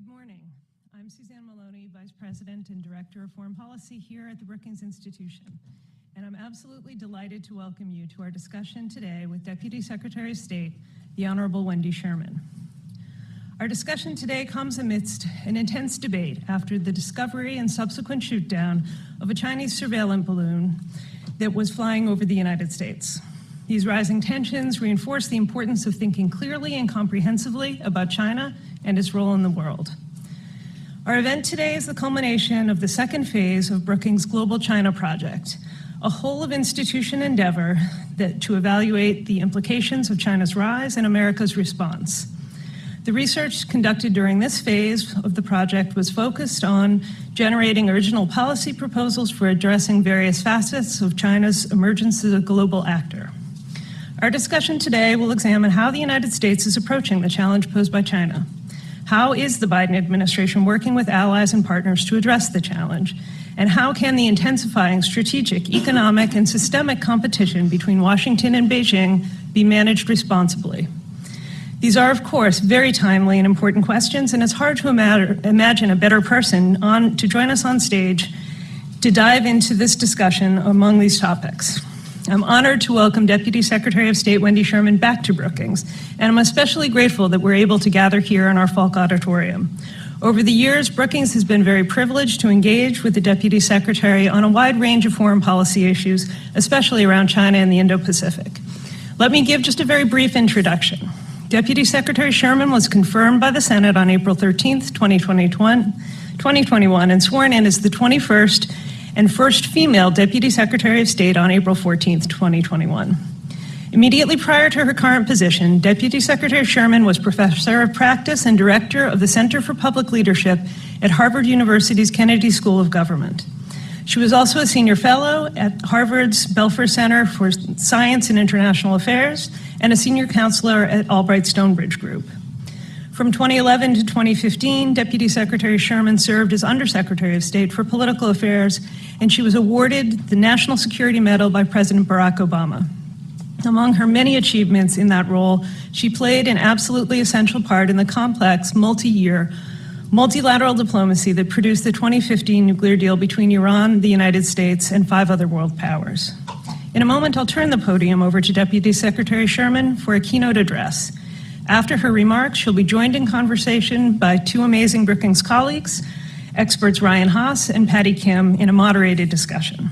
Good morning. I'm Suzanne Maloney, Vice President and Director of Foreign Policy here at the Brookings Institution, and I'm absolutely delighted to welcome you to our discussion today with Deputy Secretary of State, the Honorable Wendy Sherman. Our discussion today comes amidst an intense debate after the discovery and subsequent shoot-down of a Chinese surveillance balloon that was flying over the United States. These rising tensions reinforce the importance of thinking clearly and comprehensively about China and its role in the world. Our event today is the culmination of the second phase of Brookings' Global China Project, a whole-of-institution endeavor to evaluate the implications of China's rise and America's response. The research conducted during this phase of the project was focused on generating original policy proposals for addressing various facets of China's emergence as a global actor. Our discussion today will examine how the United States is approaching the challenge posed by China. How is the Biden administration working with allies and partners to address the challenge? And how can the intensifying strategic, economic, and systemic competition between Washington and Beijing be managed responsibly? These are, of course, very timely and important questions, and it's hard to imagine a better person to join us on stage to dive into this discussion among these topics. I'm honored to welcome Deputy Secretary of State Wendy Sherman back to Brookings, and I'm especially grateful that we're able to gather here in our Falk Auditorium. Over the years, Brookings has been very privileged to engage with the Deputy Secretary on a wide range of foreign policy issues, especially around China and the Indo-Pacific. Let me give just a very brief introduction. Deputy Secretary Sherman was confirmed by the Senate on April 13th, 2021, and sworn in as the 21st and first female Deputy Secretary of State on April 14th, 2021. Immediately prior to her current position, Deputy Secretary Sherman was Professor of Practice and Director of the Center for Public Leadership at Harvard University's Kennedy School of Government. She was also a Senior Fellow at Harvard's Belfer Center for Science and International Affairs and a Senior Counselor at Albright Stonebridge Group. From 2011 to 2015, Deputy Secretary Sherman served as Undersecretary of State for Political Affairs, and she was awarded the National Security Medal by President Barack Obama. Among her many achievements in that role, she played an absolutely essential part in the complex, multi-year, multilateral diplomacy that produced the 2015 nuclear deal between Iran, the United States, and 5 other world powers. In a moment, I'll turn the podium over to Deputy Secretary Sherman for a keynote address. After her remarks, she'll be joined in conversation by 2 amazing Brookings colleagues, experts Ryan Haas and Patty Kim, in a moderated discussion.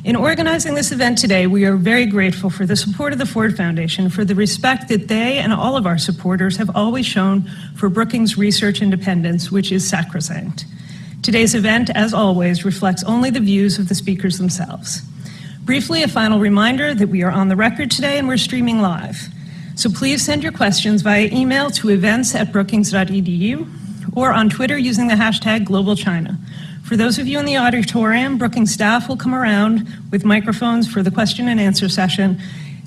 In organizing this event today, we are very grateful for the support of the Ford Foundation, for the respect that they and all of our supporters have always shown for Brookings' research independence, which is sacrosanct. Today's event, as always, reflects only the views of the speakers themselves. Briefly, a final reminder that we are on the record today and we're streaming live. So please send your questions via email to events@brookings.edu or on Twitter using the hashtag GlobalChina. For those of you in the auditorium, Brookings staff will come around with microphones for the question and answer session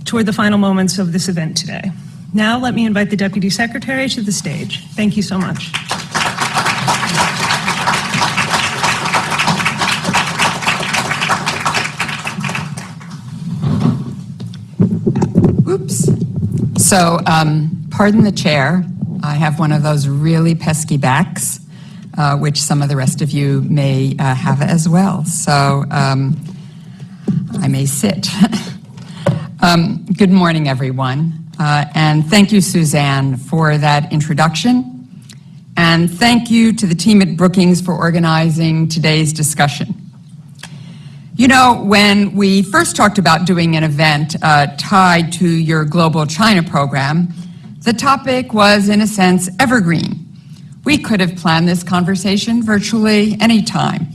toward the final moments of this event today. Now let me invite the Deputy Secretary to the stage. Thank you so much. Oops. So, pardon the chair. I have one of those really pesky backs, which some of the rest of you may have as well. So, I may sit. Good morning, everyone. And thank you, Suzanne, for that introduction. And thank you to the team at Brookings for organizing today's discussion. You know, when we first talked about doing an event tied to your Global China program, the topic was, in a sense, evergreen. We could have planned this conversation virtually any time.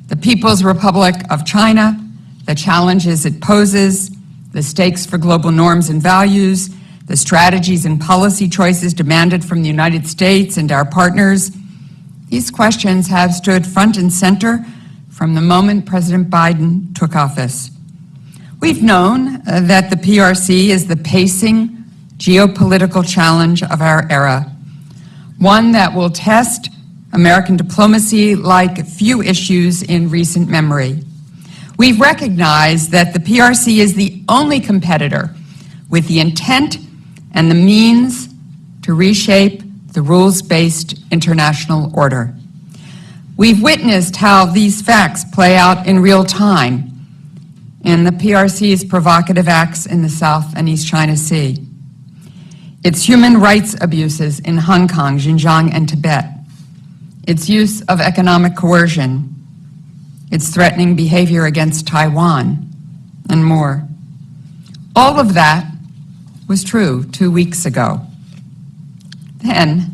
The People's Republic of China, the challenges it poses, the stakes for global norms and values, the strategies and policy choices demanded from the United States and our partners. These questions have stood front and center from the moment President Biden took office. We've known that the PRC is the pacing geopolitical challenge of our era, one that will test American diplomacy like few issues in recent memory. We've recognized that the PRC is the only competitor with the intent and the means to reshape the rules-based international order. We've witnessed how these facts play out in real time in the PRC's provocative acts in the South and East China Sea, its human rights abuses in Hong Kong, Xinjiang, and Tibet, its use of economic coercion, its threatening behavior against Taiwan, and more. All of that was true 2 weeks ago. Then,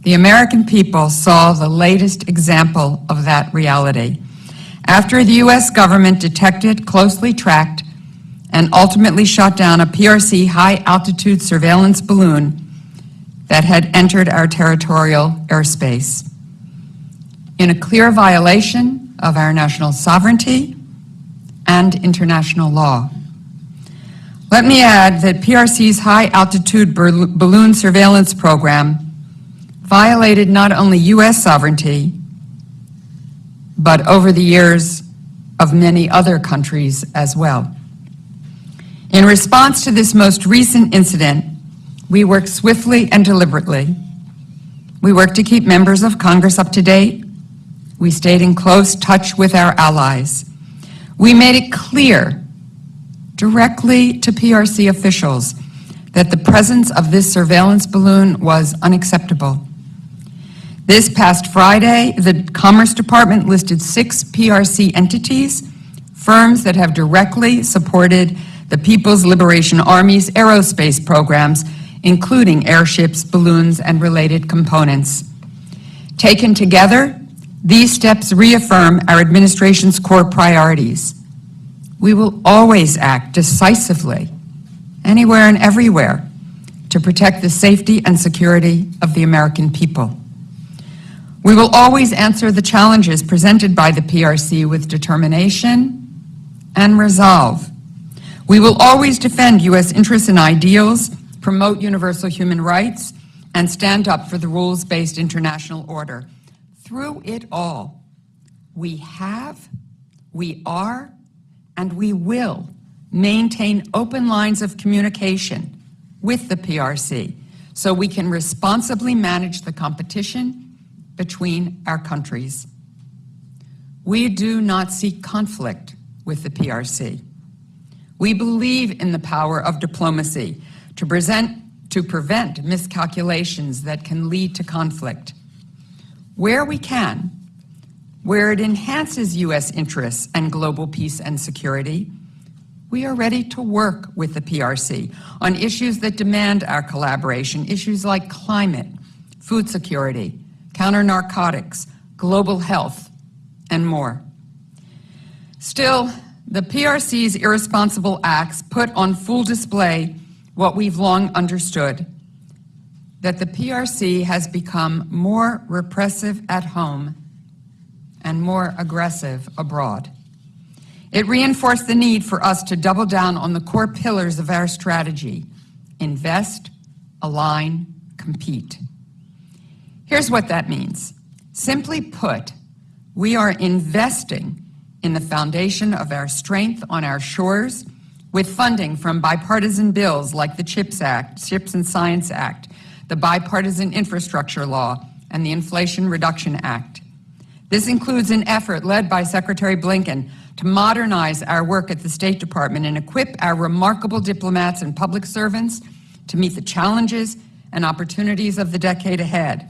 the American people saw the latest example of that reality after the U.S. government detected, closely tracked, and ultimately shot down a PRC high-altitude surveillance balloon that had entered our territorial airspace in a clear violation of our national sovereignty and international law. Let me add that PRC's high-altitude balloon surveillance program violated not only U.S. sovereignty, but over the years of many other countries as well. In response to this most recent incident, we worked swiftly and deliberately. We worked to keep members of Congress up to date. We stayed in close touch with our allies. We made it clear directly to PRC officials that the presence of this surveillance balloon was unacceptable. This past Friday, the Commerce Department listed 6 PRC entities, firms that have directly supported the People's Liberation Army's aerospace programs, including airships, balloons, and related components. Taken together, these steps reaffirm our administration's core priorities. We will always act decisively, anywhere and everywhere, to protect the safety and security of the American people. We will always answer the challenges presented by the PRC with determination and resolve. We will always defend U.S. interests and ideals, promote universal human rights, and stand up for the rules-based international order. Through it all, we have, we are, and we will maintain open lines of communication with the PRC so we can responsibly manage the competition between our countries. We do not seek conflict with the PRC. We believe in the power of diplomacy to prevent miscalculations that can lead to conflict. Where we can, where it enhances U.S. interests and global peace and security, we are ready to work with the PRC on issues that demand our collaboration, issues like climate, food security, counter-narcotics, global health, and more. Still, the PRC's irresponsible acts put on full display what we've long understood, that the PRC has become more repressive at home and more aggressive abroad. It reinforced the need for us to double down on the core pillars of our strategy: invest, align, compete. Here's what that means. Simply put, we are investing in the foundation of our strength on our shores with funding from bipartisan bills like the CHIPS Act, CHIPS and Science Act, the Bipartisan Infrastructure Law, and the Inflation Reduction Act. This includes an effort led by Secretary Blinken to modernize our work at the State Department and equip our remarkable diplomats and public servants to meet the challenges and opportunities of the decade ahead.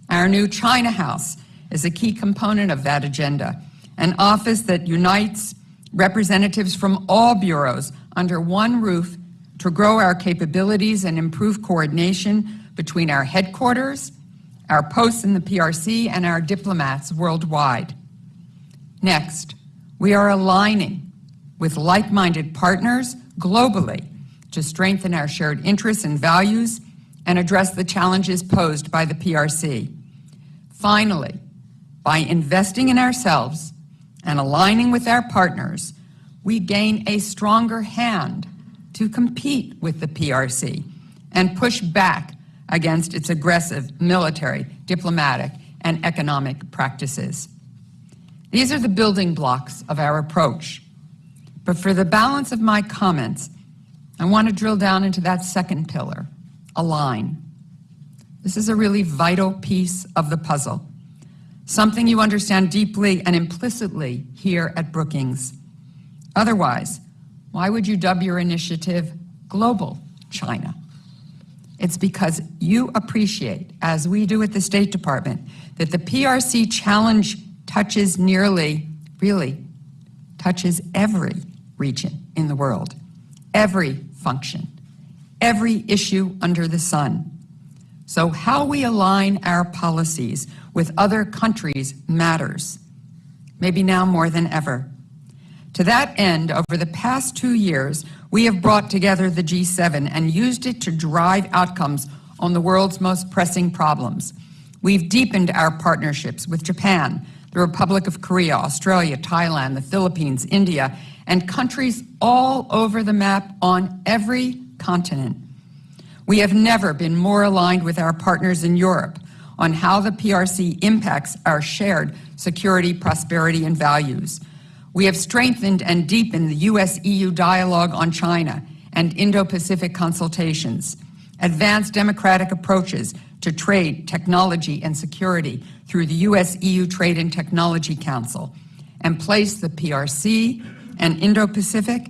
Our new China House is a key component of that agenda, an office that unites representatives from all bureaus under one roof to grow our capabilities and improve coordination between our headquarters, our posts in the PRC, and our diplomats worldwide. Next, we are aligning with like-minded partners globally to strengthen our shared interests and values and address the challenges posed by the PRC. Finally, by investing in ourselves and aligning with our partners, we gain a stronger hand to compete with the PRC and push back against its aggressive military, diplomatic, and economic practices. These are the building blocks of our approach. But for the balance of my comments, I want to drill down into that second pillar, align. This is a really vital piece of the puzzle, something you understand deeply and implicitly here at Brookings. Otherwise, why would you dub your initiative Global China? It's because you appreciate, as we do at the State Department, that the PRC challenge touches really touches every region in the world, every function, every issue under the sun. So how we align our policies with other countries matters, maybe now more than ever. To that end, over the past 2 years, we have brought together the G7 and used it to drive outcomes on the world's most pressing problems. We've deepened our partnerships with Japan, the Republic of Korea, Australia, Thailand, the Philippines, India, and countries all over the map on every continent. We have never been more aligned with our partners in Europe on how the PRC impacts our shared security, prosperity, and values. We have strengthened and deepened the US-EU dialogue on China and Indo-Pacific consultations, advanced democratic approaches to trade, technology, and security through the US-EU Trade and Technology Council, and placed the PRC and Indo-Pacific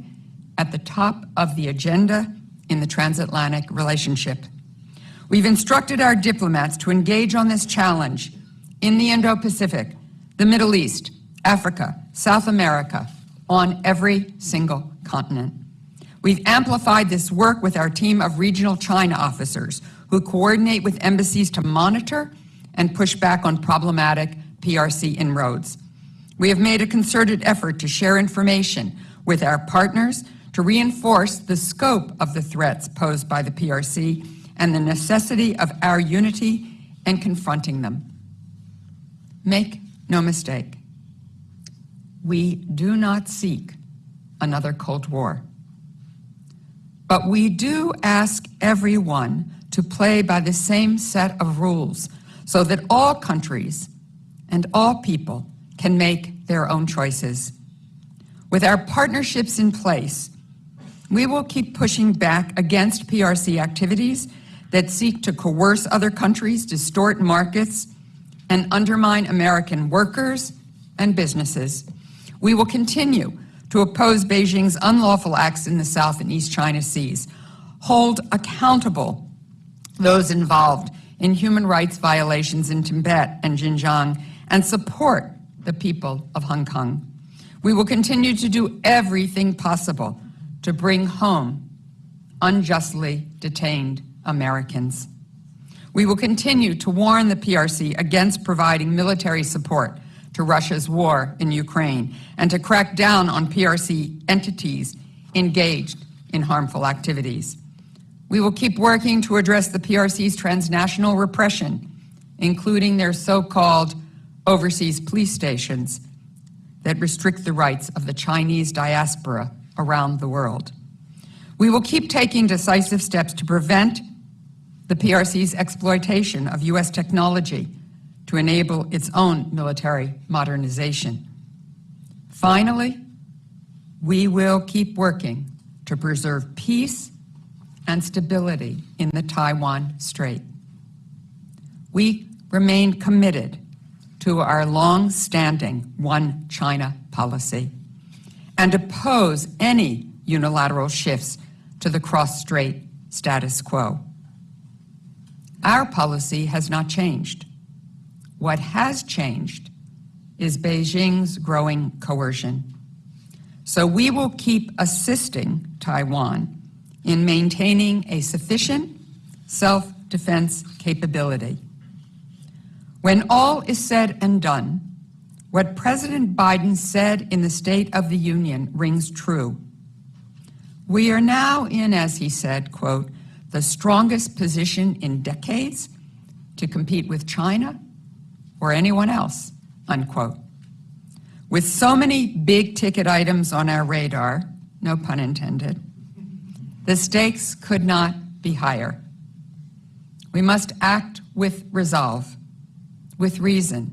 at the top of the agenda in the transatlantic relationship. We've instructed our diplomats to engage on this challenge in the Indo-Pacific, the Middle East, Africa, South America, on every single continent. We've amplified this work with our team of regional China officers who coordinate with embassies to monitor and push back on problematic PRC inroads. We have made a concerted effort to share information with our partners to reinforce the scope of the threats posed by the PRC and the necessity of our unity in confronting them. Make no mistake, we do not seek another Cold War. But we do ask everyone to play by the same set of rules so that all countries and all people can make their own choices. With our partnerships in place, we will keep pushing back against PRC activities that seek to coerce other countries, distort markets, and undermine American workers and businesses. We will continue to oppose Beijing's unlawful acts in the South and East China Seas, hold accountable those involved in human rights violations in Tibet and Xinjiang, and support the people of Hong Kong. We will continue to do everything possible to bring home unjustly detained Americans. We will continue to warn the PRC against providing military support to Russia's war in Ukraine and to crack down on PRC entities engaged in harmful activities. We will keep working to address the PRC's transnational repression, including their so-called overseas police stations that restrict the rights of the Chinese diaspora around the world. We will keep taking decisive steps to prevent the PRC's exploitation of U.S. technology to enable its own military modernization. Finally, we will keep working to preserve peace and stability in the Taiwan Strait. We remain committed to our long-standing One China policy and oppose any unilateral shifts to the cross-strait status quo. Our policy has not changed. What has changed is Beijing's growing coercion. So we will keep assisting Taiwan in maintaining a sufficient self-defense capability. When all is said and done, what President Biden said in the State of the Union rings true. We are now in, as he said, quote, the strongest position in decades to compete with China or anyone else, unquote. With so many big-ticket items on our radar, no pun intended, the stakes could not be higher. We must act with resolve, with reason,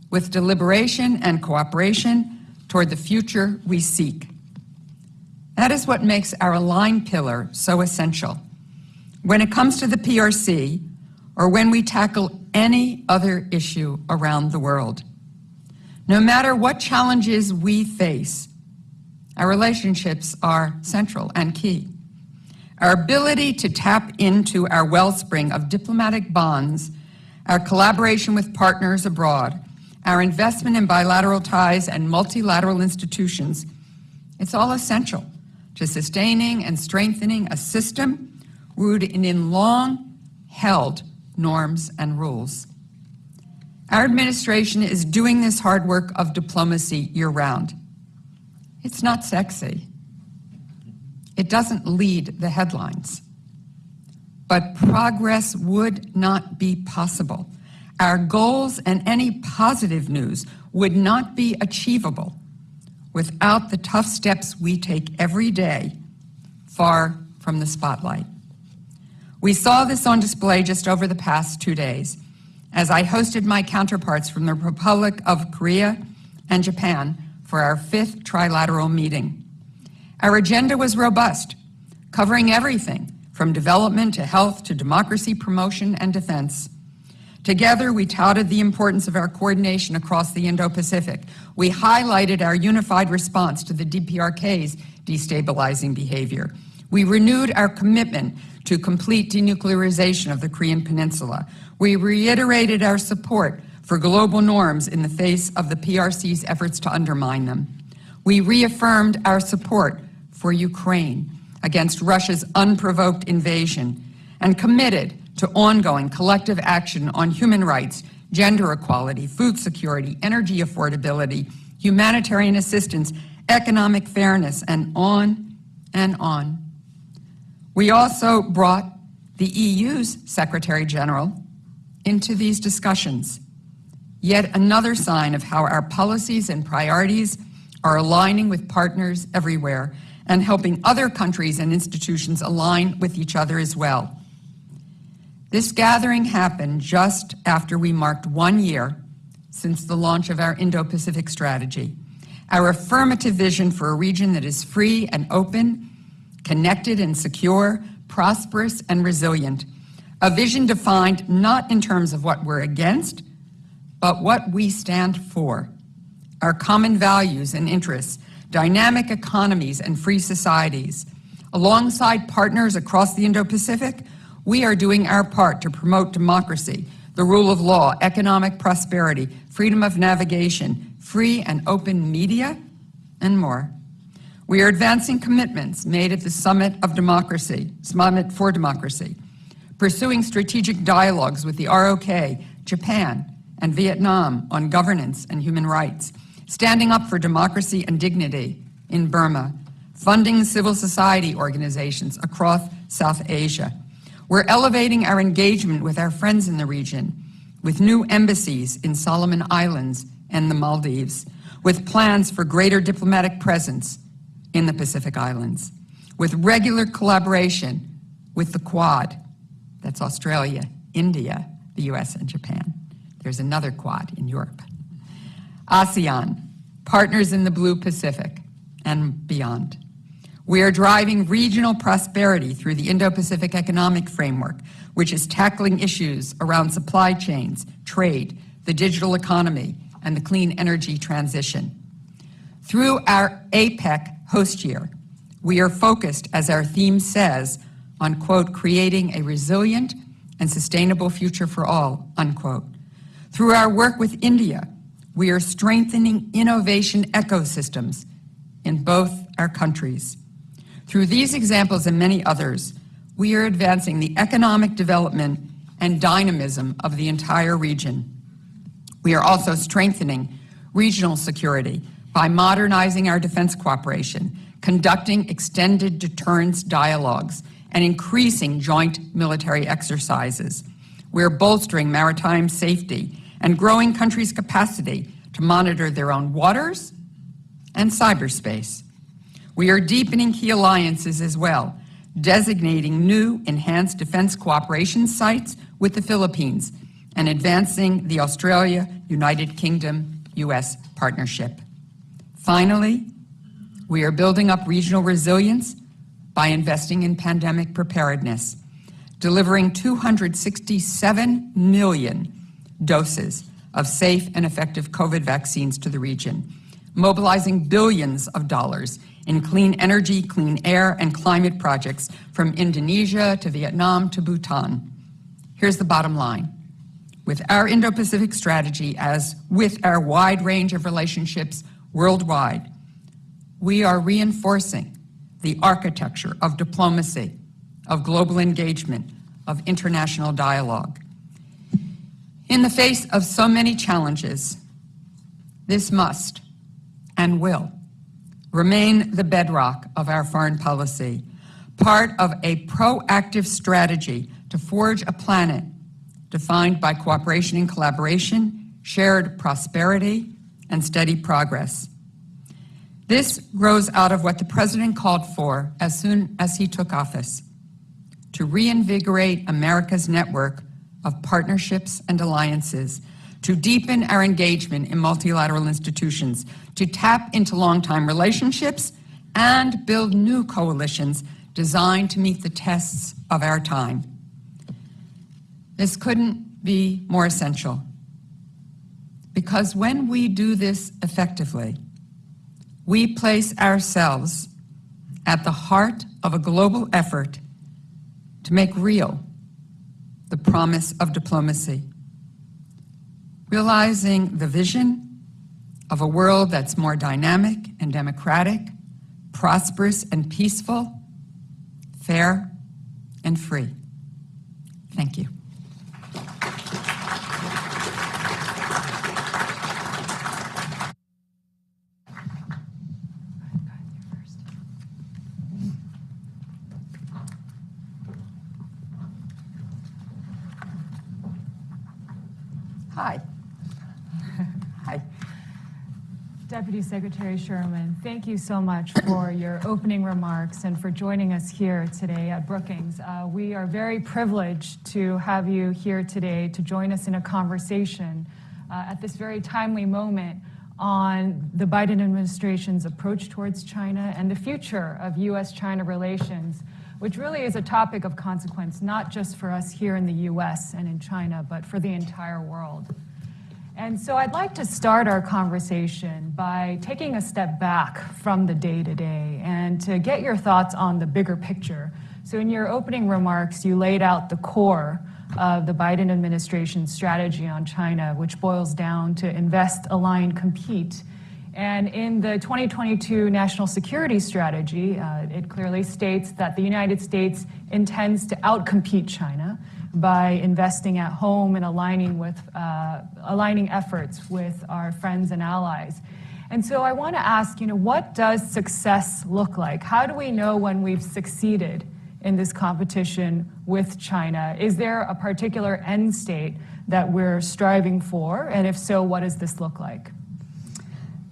with deliberation and cooperation toward the future we seek. That is what makes our aligned pillar so essential. When it comes to the PRC, or when we tackle any other issue around the world. No matter what challenges we face, our relationships are central and key. Our ability to tap into our wellspring of diplomatic bonds, our collaboration with partners abroad, our investment in bilateral ties and multilateral institutions, it's all essential to sustaining and strengthening a system rooted in long-held norms and rules. Our administration is doing this hard work of diplomacy year-round. It's not sexy. It doesn't lead the headlines. But progress would not be possible. Our goals and any positive news would not be achievable without the tough steps we take every day far from the spotlight. We saw this on display just over the past 2 days as I hosted my counterparts from the Republic of Korea and Japan for our 5th trilateral meeting. Our agenda was robust, covering everything from development to health to democracy promotion and defense. Together, we touted the importance of our coordination across the Indo-Pacific. We highlighted our unified response to the DPRK's destabilizing behavior. We renewed our commitment to complete denuclearization of the Korean Peninsula. We reiterated our support for global norms in the face of the PRC's efforts to undermine them. We reaffirmed our support for Ukraine against Russia's unprovoked invasion and committed to ongoing collective action on human rights, gender equality, food security, energy affordability, humanitarian assistance, economic fairness, and on and on. We also brought the EU's Secretary General into these discussions. Yet another sign of how our policies and priorities are aligning with partners everywhere and helping other countries and institutions align with each other as well. This gathering happened just after we marked 1 year since the launch of our Indo-Pacific strategy, our affirmative vision for a region that is free and open, connected and secure, prosperous and resilient, a vision defined not in terms of what we're against, but what we stand for, our common values and interests, dynamic economies and free societies. Alongside partners across the Indo-Pacific, we are doing our part to promote democracy, the rule of law, economic prosperity, freedom of navigation, free and open media, and more. We are advancing commitments made at the Summit for Democracy, pursuing strategic dialogues with the ROK, Japan, and Vietnam on governance and human rights, standing up for democracy and dignity in Burma, funding civil society organizations across South Asia. We're elevating our engagement with our friends in the region, with new embassies in Solomon Islands and the Maldives, with plans for greater diplomatic presence in the Pacific Islands, with regular collaboration with the Quad, that's Australia, India, the US, and Japan. There's another Quad in Europe. ASEAN, partners in the Blue Pacific, and beyond. We are driving regional prosperity through the Indo-Pacific Economic Framework, which is tackling issues around supply chains, trade, the digital economy, and the clean energy transition. Through our APEC host year, we are focused, as our theme says, on, quote, creating a resilient and sustainable future for all, unquote. Through our work with India, we are strengthening innovation ecosystems in both our countries. Through these examples and many others, we are advancing the economic development and dynamism of the entire region. We are also strengthening regional security by modernizing our defense cooperation, conducting extended deterrence dialogues, and increasing joint military exercises. We're bolstering maritime safety and growing countries' capacity to monitor their own waters and cyberspace. We are deepening key alliances as well, designating new enhanced defense cooperation sites with the Philippines and advancing the Australia-United Kingdom-US partnership. Finally, we are building up regional resilience by investing in pandemic preparedness, delivering 267 million doses of safe and effective COVID vaccines to the region, mobilizing billions of dollars in clean energy, clean air, and climate projects from Indonesia to Vietnam to Bhutan. Here's the bottom line. With our Indo-Pacific strategy, as with our wide range of relationships worldwide, we are reinforcing the architecture of diplomacy, of global engagement, of international dialogue. In the face of so many challenges, this must and will remain the bedrock of our foreign policy, part of a proactive strategy to forge a planet defined by cooperation and collaboration, shared prosperity, and steady progress. This grows out of what the President called for as soon as he took office: to reinvigorate America's network of partnerships and alliances, to deepen our engagement in multilateral institutions, to tap into long-time relationships, and build new coalitions designed to meet the tests of our time. This couldn't be more essential, because when we do this effectively, we place ourselves at the heart of a global effort to make real the promise of diplomacy, realizing the vision of a world that's more dynamic and democratic, prosperous and peaceful, fair and free. Thank you. Hi. Hi. Deputy Secretary Sherman, thank you so much for your opening remarks and for joining us here today at Brookings. We are very privileged to have you here today to join us in a conversation at this very timely moment on the Biden administration's approach towards China and the future of U.S.-China relations, which really is a topic of consequence, not just for us here in the U.S. and in China, but for the entire world. And so I'd like to start our conversation by taking a step back from the day-to-day and to get your thoughts on the bigger picture. So in your opening remarks, you laid out the core of the Biden administration's strategy on China, which boils down to invest, align, compete. And in the 2022 National Security Strategy, it clearly states that the United States intends to outcompete China by investing at home and aligning efforts with our friends and allies. And so I want to ask, what does success look like? How do we know when we've succeeded in this competition with China? Is there a particular end state that we're striving for? And if so, what does this look like?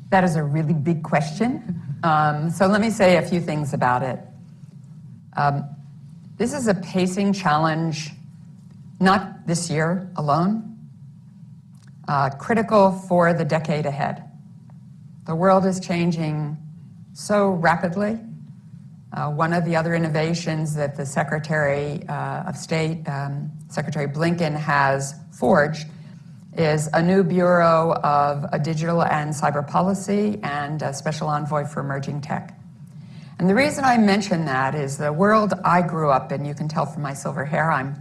That is a really big question. So let me say a few things about it. This is a pacing challenge, not this year alone, critical for the decade ahead. The world is changing so rapidly. One of the other innovations that the Secretary of State, Secretary Blinken, has forged is a new Bureau of Digital and Cyber Policy and a Special Envoy for Emerging Tech. And the reason I mention that is the world I grew up in. You can tell from my silver hair, I'm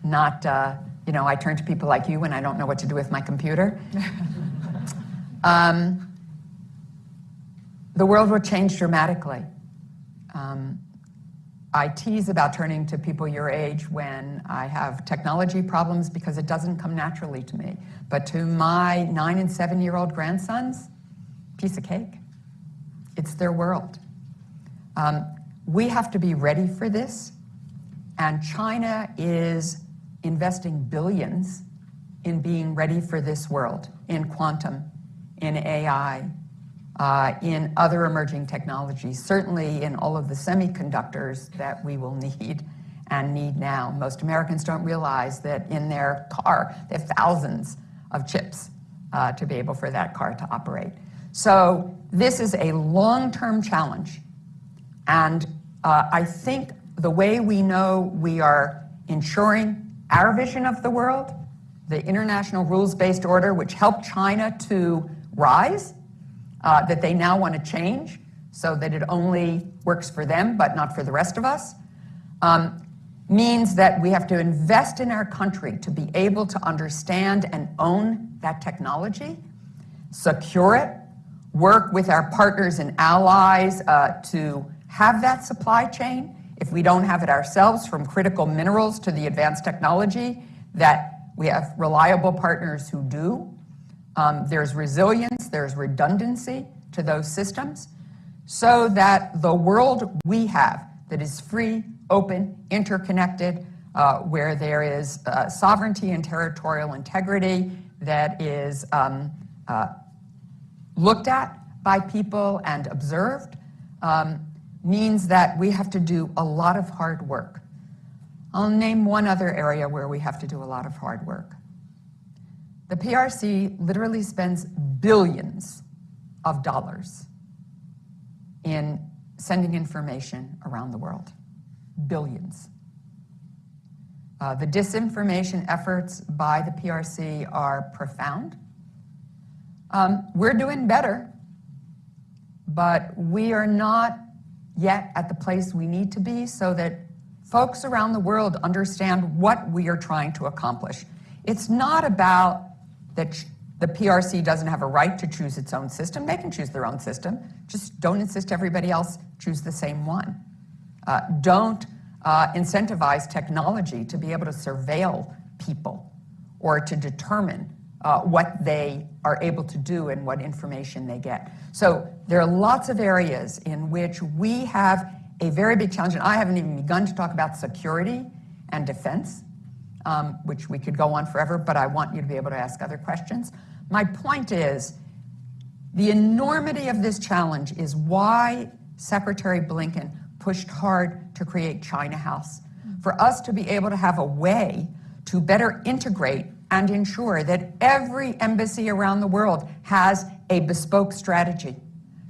not, I turn to people like you when I don't know what to do with my computer. The world will change dramatically. I tease about turning to people your age when I have technology problems because it doesn't come naturally to me. But to my 9- and 7-year-old grandsons, piece of cake. It's their world. We have to be ready for this, and China is investing billions in being ready for this world, in quantum, in AI, in other emerging technologies, certainly in all of the semiconductors that we will need and need now. Most Americans don't realize that in their car, they have thousands of chips to be able for that car to operate. So this is a long-term challenge. And I think the way we know we are ensuring our vision of the world, the international rules-based order, which helped China to rise, that they now want to change so that it only works for them but not for the rest of us, means that we have to invest in our country to be able to understand and own that technology, secure it, work with our partners and allies to have that supply chain. If we don't have it ourselves, from critical minerals to the advanced technology, that we have reliable partners who do. There's resilience, there's redundancy to those systems, so that the world we have that is free, open, interconnected, where there is sovereignty and territorial integrity that is looked at by people and observed, means that we have to do a lot of hard work. I'll name one other area where we have to do a lot of hard work. The PRC literally spends billions of dollars in sending information around the world. Billions. The disinformation efforts by the PRC are profound. We're doing better, but we are not yet at the place we need to be so that folks around the world understand what we are trying to accomplish. It's not about that the PRC doesn't have a right to choose its own system. They can choose their own system. Just don't insist everybody else choose the same one. Don't incentivize technology to be able to surveil people or to determine what they are able to do and what information they get. So there are lots of areas in which we have a very big challenge, and I haven't even begun to talk about security and defense, which we could go on forever, but I want you to be able to ask other questions. My point is, the enormity of this challenge is why Secretary Blinken pushed hard to create China House, for us to be able to have a way to better integrate and ensure that every embassy around the world has a bespoke strategy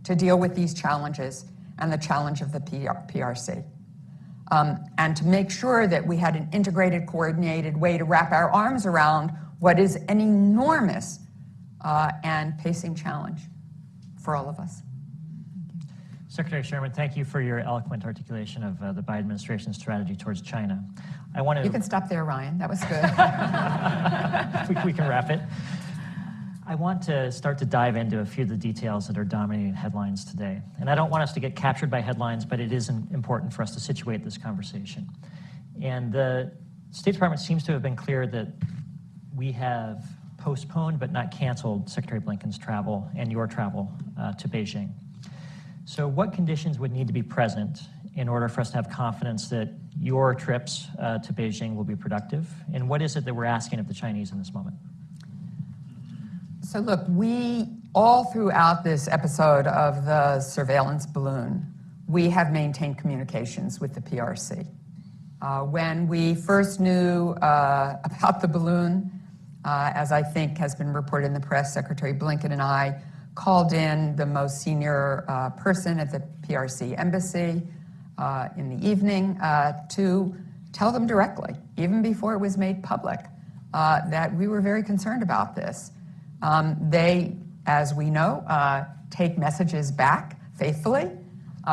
to deal with these challenges and the challenge of the PRC. And to make sure that we had an integrated, coordinated way to wrap our arms around what is an enormous and pacing challenge for all of us. Secretary Sherman, thank you for your eloquent articulation of the Biden administration's strategy towards China. I want to... You can stop there, Ryan. That was good. we can wrap it. I want to start to dive into a few of the details that are dominating headlines today. And I don't want us to get captured by headlines, but it is important for us to situate this conversation. And the State Department seems to have been clear that we have postponed but not canceled Secretary Blinken's travel and your travel to Beijing. So what conditions would need to be present in order for us to have confidence that your trips to Beijing will be productive? And what is it that we're asking of the Chinese in this moment? So look, we, all throughout this episode of the surveillance balloon, we have maintained communications with the PRC. When we first knew about the balloon, as I think has been reported in the press, Secretary Blinken and I called in the most senior person at the PRC embassy in the evening to tell them directly, even before it was made public, that we were very concerned about this. They, as we know, take messages back faithfully,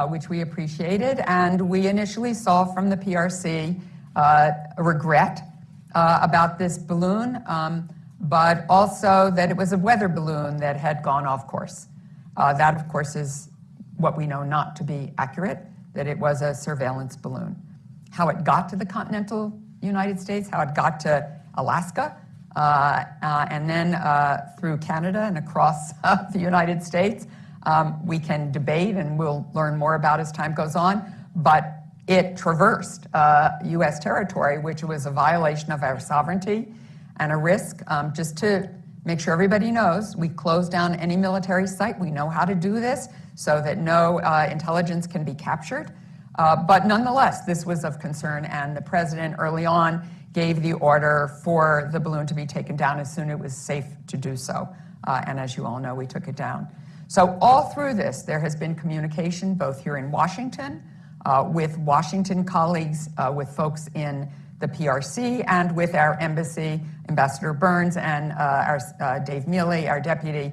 which we appreciated, and we initially saw from the PRC a regret about this balloon, but also that it was a weather balloon that had gone off course. That, of course, is what we know not to be accurate, that it was a surveillance balloon. How it got to the continental United States, how it got to Alaska, and then through Canada and across the United States, we can debate, and we'll learn more about as time goes on, but it traversed U.S. territory, which was a violation of our sovereignty and a risk. Just to make sure everybody knows, we close down any military site. We know how to do this so that no intelligence can be captured. But nonetheless, this was of concern, and the president early on gave the order for the balloon to be taken down as soon as it was safe to do so. And as you all know, we took it down. So all through this, there has been communication, both here in Washington, with Washington colleagues, with folks in the the PRC and with our embassy, Ambassador Burns and our Dave Mealy, our deputy,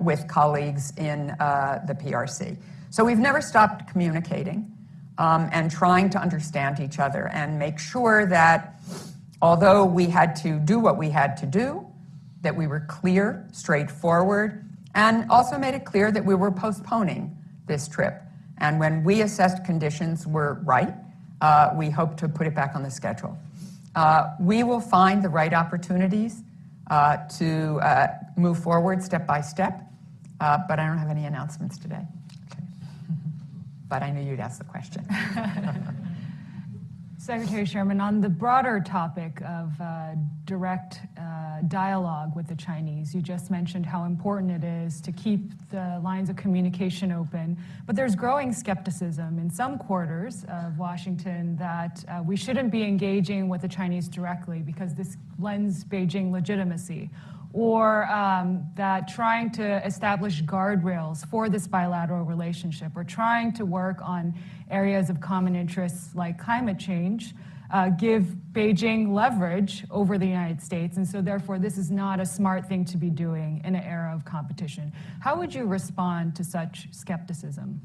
with colleagues in the PRC. So we've never stopped communicating and trying to understand each other and make sure that although we had to do what we had to do, that we were clear, straightforward, and also made it clear that we were postponing this trip. And when we assessed conditions were right, we hope to put it back on the schedule. We will find the right opportunities to move forward step by step, but I don't have any announcements today. Okay. But I knew you'd ask the question. Secretary Sherman, on the broader topic of direct dialogue with the Chinese, you just mentioned how important it is to keep the lines of communication open, but there's growing skepticism in some quarters of Washington that we shouldn't be engaging with the Chinese directly because this lends Beijing legitimacy, or that trying to establish guardrails for this bilateral relationship, or trying to work on areas of common interests like climate change, give Beijing leverage over the United States, and so therefore this is not a smart thing to be doing in an era of competition. How would you respond to such skepticism?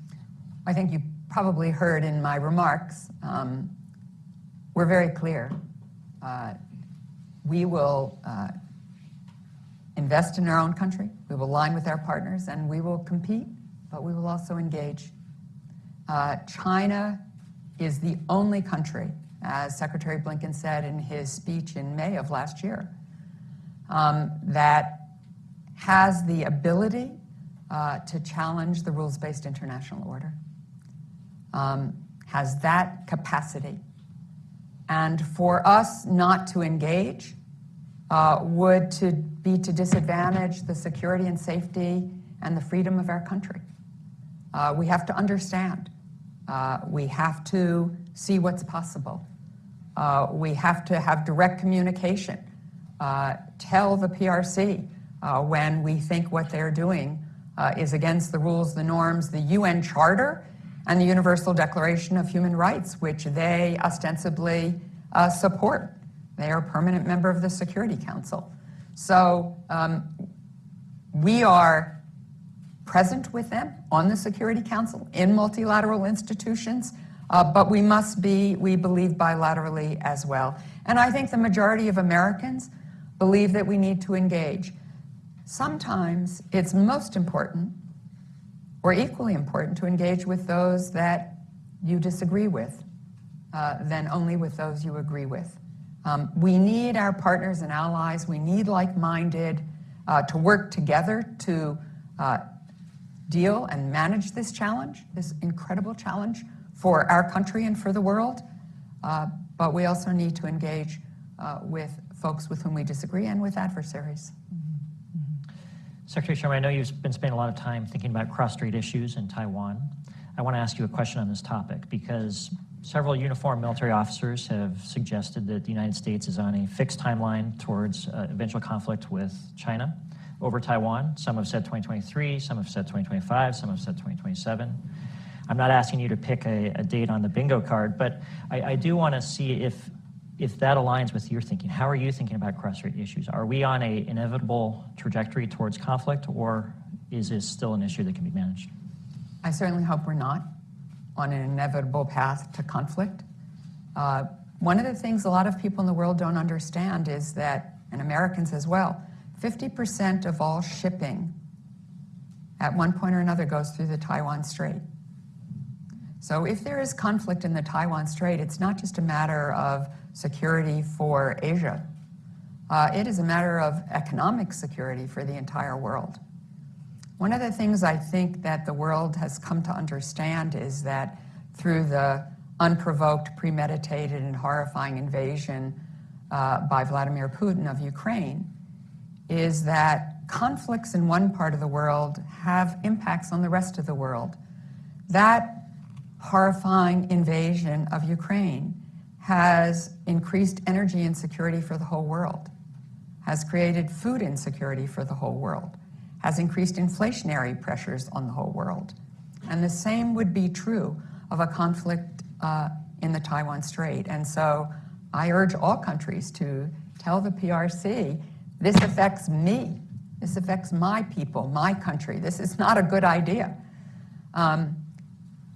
I think you probably heard in my remarks, we're very clear. We will invest in our own country, we will align with our partners, and we will compete, but we will also engage. China is the only country, as Secretary Blinken said in his speech in May of last year, that has the ability to challenge the rules-based international order, has that capacity. And for us not to engage would be to disadvantage the security and safety and the freedom of our country. We have to understand. We have to see what's possible. We have to have direct communication. Tell the PRC when we think what they're doing is against the rules, the norms, the UN Charter, and the Universal Declaration of Human Rights, which they ostensibly support. They are a permanent member of the Security Council. So we are present with them on the Security Council, in multilateral institutions, but we must be, we believe, bilaterally as well. And I think the majority of Americans believe that we need to engage. Sometimes it's most important, or equally important, to engage with those that you disagree with than only with those you agree with. We need our partners and allies, we need like-minded to work together to deal and manage this challenge, this incredible challenge for our country and for the world. But we also need to engage with folks with whom we disagree and with adversaries. Secretary Sherman, I know you've been spending a lot of time thinking about cross-strait issues in Taiwan. I want to ask you a question on this topic because several uniformed military officers have suggested that the United States is on a fixed timeline towards eventual conflict with China over Taiwan. Some have said 2023, some have said 2025, some have said 2027. I'm not asking you to pick a date on the bingo card, but I do want to see if that aligns with your thinking. How are you thinking about cross-strait issues? Are we on an inevitable trajectory towards conflict, or is this still an issue that can be managed? I certainly hope we're not on an inevitable path to conflict. One of the things a lot of people in the world don't understand is that, and Americans as well, 50% of all shipping at one point or another goes through the Taiwan Strait. So if there is conflict in the Taiwan Strait, it's not just a matter of security for Asia. It is a matter of economic security for the entire world. One of the things I think that the world has come to understand is that through the unprovoked, premeditated, and horrifying invasion by Vladimir Putin of Ukraine, is that conflicts in one part of the world have impacts on the rest of the world. That horrifying invasion of Ukraine has increased energy insecurity for the whole world, has created food insecurity for the whole world, has increased inflationary pressures on the whole world. And the same would be true of a conflict in the Taiwan Strait. And so I urge all countries to tell the PRC, this affects me. This affects my people, my country. This is not a good idea.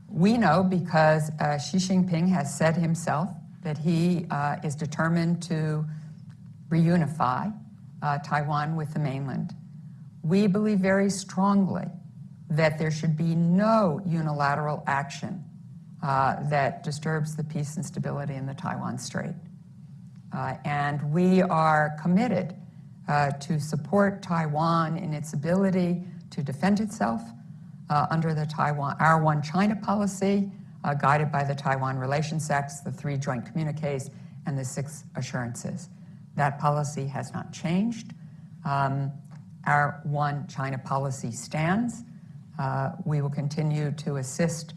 We know because Xi Jinping has said himself that he is determined to reunify Taiwan with the mainland. We believe very strongly that there should be no unilateral action that disturbs the peace and stability in the Taiwan Strait. And we are committed to support Taiwan in its ability to defend itself under the our One China policy, guided by the Taiwan Relations Act, the 3 joint communiques, and the 6 assurances. That policy has not changed. Our One China policy stands. We will continue to assist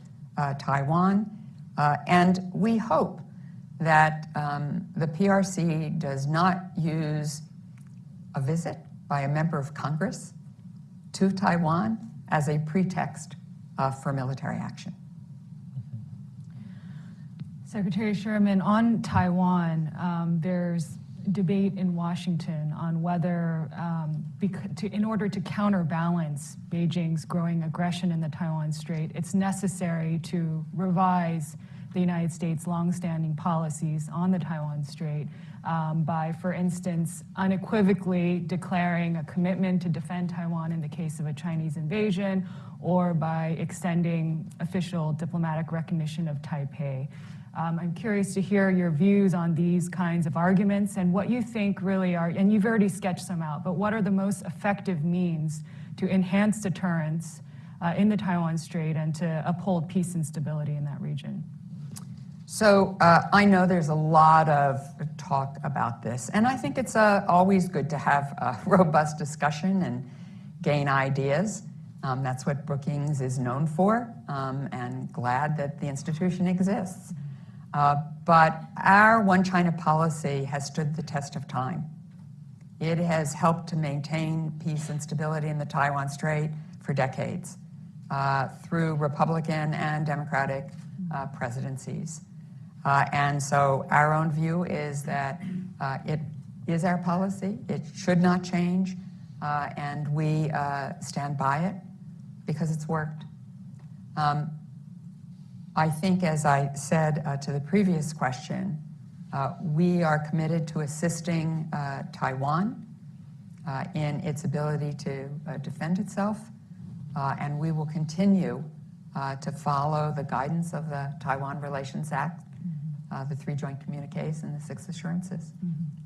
Taiwan, and we hope that the PRC does not use a visit by a member of Congress to Taiwan as a pretext for military action. Secretary Sherman, on Taiwan, there's debate in Washington on whether, in order to counterbalance Beijing's growing aggression in the Taiwan Strait, it's necessary to revise the United States' longstanding policies on the Taiwan Strait by, for instance, unequivocally declaring a commitment to defend Taiwan in the case of a Chinese invasion, or by extending official diplomatic recognition of Taipei. I'm curious to hear your views on these kinds of arguments and what you think really are, and you've already sketched some out, but what are the most effective means to enhance deterrence in the Taiwan Strait and to uphold peace and stability in that region? So I know there's a lot of talk about this, and I think it's always good to have a robust discussion and gain ideas. That's what Brookings is known for, and glad that the institution exists. But our One China policy has stood the test of time. It has helped to maintain peace and stability in the Taiwan Strait for decades through Republican and Democratic presidencies. And so our own view is that it is our policy. It should not change, and we stand by it because it's worked. I think, as I said to the previous question, we are committed to assisting Taiwan in its ability to defend itself, and we will continue to follow the guidance of the Taiwan Relations Act, the 3 joint communiques, and the 6 assurances.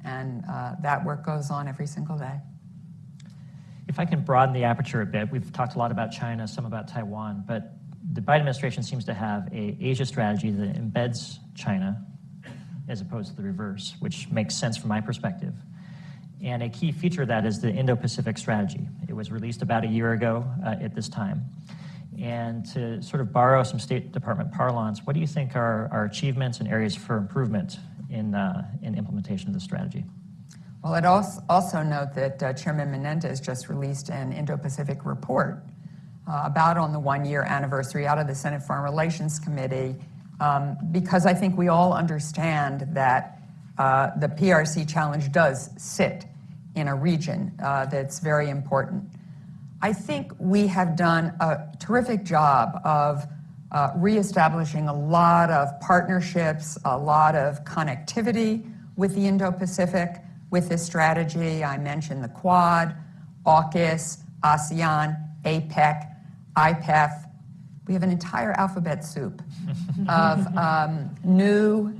And that work goes on every single day. If I can broaden the aperture a bit, we've talked a lot about China, some about Taiwan, but the Biden administration seems to have an Asia strategy that embeds China as opposed to the reverse, which makes sense from my perspective. And a key feature of that is the Indo-Pacific strategy. It was released about a year ago at this time. And to sort of borrow some State Department parlance, what do you think are our achievements and areas for improvement in implementation of the strategy? Well, I'd also note that Chairman Menendez just released an Indo-Pacific report about on the 1-year anniversary out of the Senate Foreign Relations Committee, because I think we all understand that the PRC challenge does sit in a region that's very important. I think we have done a terrific job of reestablishing a lot of partnerships, a lot of connectivity with the Indo-Pacific with this strategy. I mentioned the Quad, AUKUS, ASEAN, APEC, IPEF. We have an entire alphabet soup of new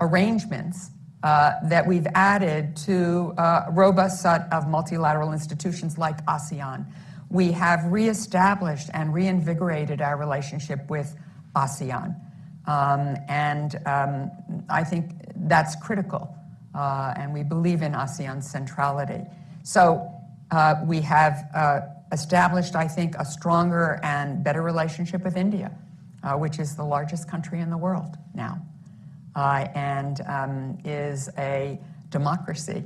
arrangements that we've added to a robust set of multilateral institutions like ASEAN. We have reestablished and reinvigorated our relationship with ASEAN. And I think that's critical. And we believe in ASEAN's centrality. So we have established, I think, a stronger and better relationship with India, which is the largest country in the world now, and is a democracy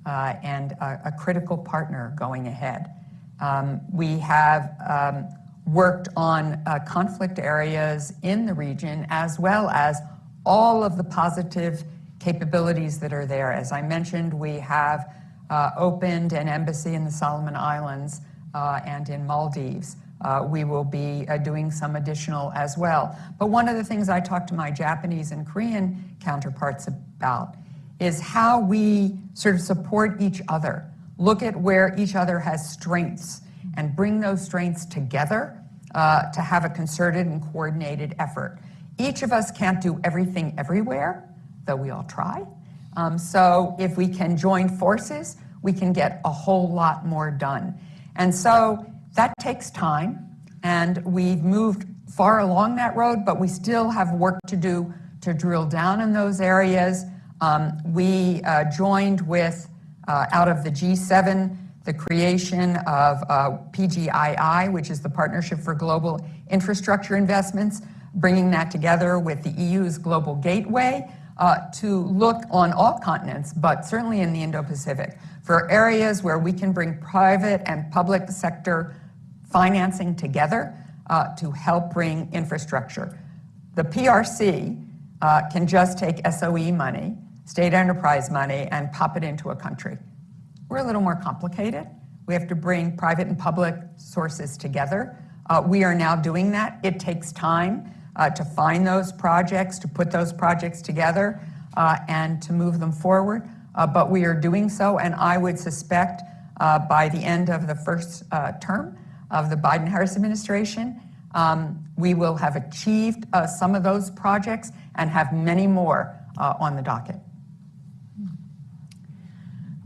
and a critical partner going ahead. We have worked on conflict areas in the region, as well as all of the positive capabilities that are there. As I mentioned, we have opened an embassy in the Solomon Islands and in Maldives. We will be doing some additional as well. But one of the things I talk to my Japanese and Korean counterparts about is how we sort of support each other, look at where each other has strengths, and bring those strengths together to have a concerted and coordinated effort. Each of us can't do everything everywhere, though we all try. So if we can join forces, we can get a whole lot more done. And so that takes time, and we've moved far along that road, but we still have work to do to drill down in those areas. We joined with, out of the G7, the creation of PGII, which is the Partnership for Global Infrastructure Investments, bringing that together with the EU's Global Gateway to look on all continents, but certainly in the Indo-Pacific, for areas where we can bring private and public sector financing together to help bring infrastructure. The PRC can just take SOE money, state enterprise money, and pop it into a country. We're a little more complicated. We have to bring private and public sources together. We are now doing that. It takes time to find those projects, to put those projects together, and to move them forward. But we are doing so, and I would suspect by the end of the first term of the Biden-Harris administration, we will have achieved some of those projects and have many more on the docket.